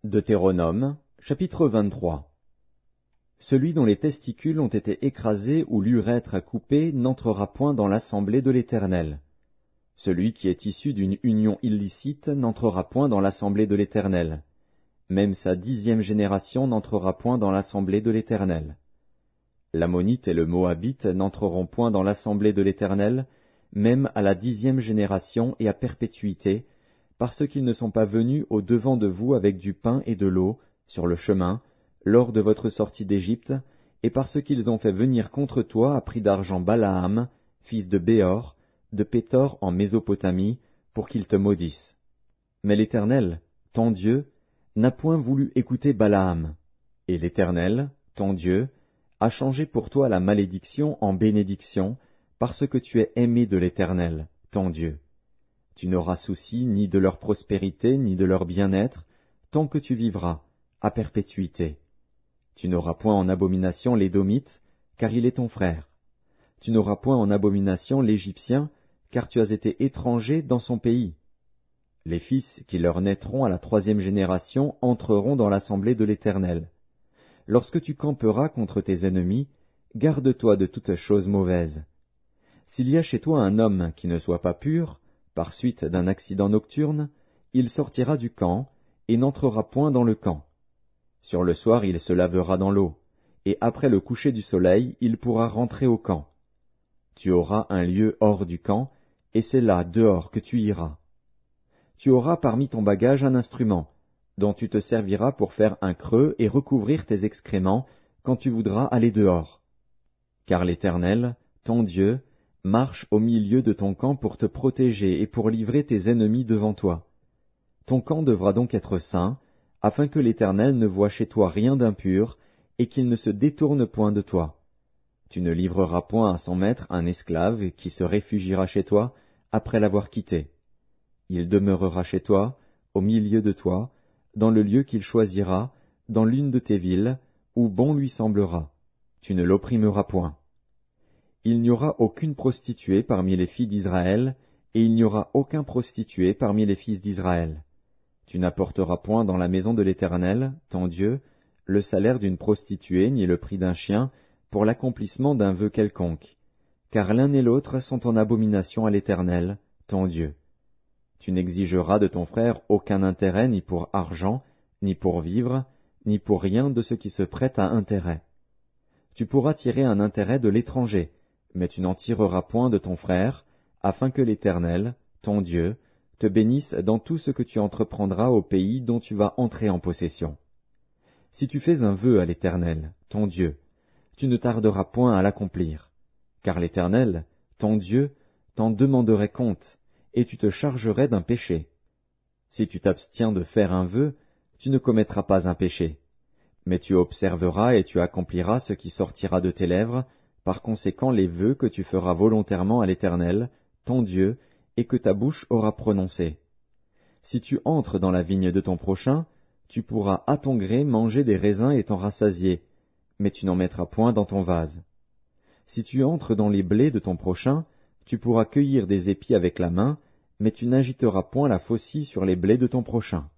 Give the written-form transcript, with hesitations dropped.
Deutéronome, chapitre 23. Celui dont les testicules ont été écrasés ou l'urètre coupé n'entrera point dans l'assemblée de l'Éternel. Celui qui est issu d'une union illicite n'entrera point dans l'assemblée de l'Éternel. Même sa 10e génération n'entrera point dans l'assemblée de l'Éternel. L'Ammonite et le Moabite n'entreront point dans l'assemblée de l'Éternel, même à la 10e génération et à perpétuité, parce qu'ils ne sont pas venus au-devant de vous avec du pain et de l'eau, sur le chemin, lors de votre sortie d'Égypte, et parce qu'ils ont fait venir contre toi à prix d'argent Balaam, fils de Béor, de Pétor en Mésopotamie, pour qu'il te maudisse. Mais l'Éternel, ton Dieu, n'a point voulu écouter Balaam, et l'Éternel, ton Dieu, a changé pour toi la malédiction en bénédiction, parce que tu es aimé de l'Éternel, ton Dieu. Tu n'auras souci ni de leur prospérité, ni de leur bien-être, tant que tu vivras, à perpétuité. Tu n'auras point en abomination l'Édomite, car il est ton frère. Tu n'auras point en abomination l'Égyptien, car tu as été étranger dans son pays. Les fils qui leur naîtront à la 3e génération entreront dans l'assemblée de l'Éternel. Lorsque tu camperas contre tes ennemis, garde-toi de toute chose mauvaise. S'il y a chez toi un homme qui ne soit pas pur, par suite d'un accident nocturne, il sortira du camp, et n'entrera point dans le camp. Sur le soir il se lavera dans l'eau, et après le coucher du soleil il pourra rentrer au camp. Tu auras un lieu hors du camp, et c'est là, dehors, que tu iras. Tu auras parmi ton bagage un instrument, dont tu te serviras pour faire un creux et recouvrir tes excréments, quand tu voudras aller dehors. Car l'Éternel, ton Dieu, marche au milieu de ton camp pour te protéger et pour livrer tes ennemis devant toi. Ton camp devra donc être saint, afin que l'Éternel ne voie chez toi rien d'impur, et qu'il ne se détourne point de toi. Tu ne livreras point à son maître un esclave qui se réfugiera chez toi après l'avoir quitté. Il demeurera chez toi, au milieu de toi, dans le lieu qu'il choisira, dans l'une de tes villes, où bon lui semblera. Tu ne l'opprimeras point. Il n'y aura aucune prostituée parmi les filles d'Israël, et il n'y aura aucun prostitué parmi les fils d'Israël. Tu n'apporteras point dans la maison de l'Éternel, ton Dieu, le salaire d'une prostituée ni le prix d'un chien, pour l'accomplissement d'un vœu quelconque, car l'un et l'autre sont en abomination à l'Éternel, ton Dieu. Tu n'exigeras de ton frère aucun intérêt ni pour argent, ni pour vivre, ni pour rien de ce qui se prête à intérêt. Tu pourras tirer un intérêt de l'étranger, mais tu n'en tireras point de ton frère, afin que l'Éternel, ton Dieu, te bénisse dans tout ce que tu entreprendras au pays dont tu vas entrer en possession. Si tu fais un vœu à l'Éternel, ton Dieu, tu ne tarderas point à l'accomplir, car l'Éternel, ton Dieu, t'en demanderait compte, et tu te chargerais d'un péché. Si tu t'abstiens de faire un vœu, tu ne commettras pas un péché, mais tu observeras et tu accompliras ce qui sortira de tes lèvres, par conséquent les vœux que tu feras volontairement à l'Éternel, ton Dieu, et que ta bouche aura prononcés. Si tu entres dans la vigne de ton prochain, tu pourras à ton gré manger des raisins et t'en rassasier, mais tu n'en mettras point dans ton vase. Si tu entres dans les blés de ton prochain, tu pourras cueillir des épis avec la main, mais tu n'agiteras point la faucille sur les blés de ton prochain.